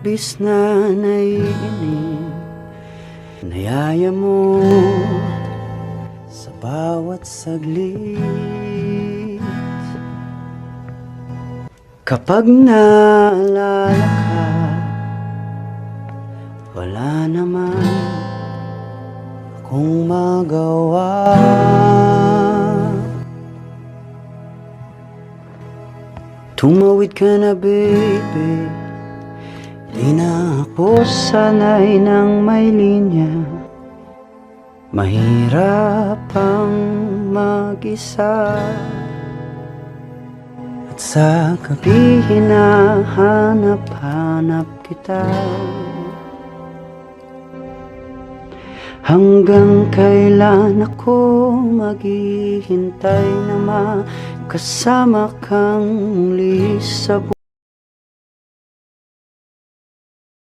labis na naiinig, nayaya mo sa bawat saglit. Kapag naalala ka, wala naman akong magawa. Tumawid ka na, baby, di na ako sanay ng may linya. Mahirap ang mag-isa, at sa gabi hinahanap-hanap kita. Hanggang kailan ako maghihintay na makasama kang muli sa buhay?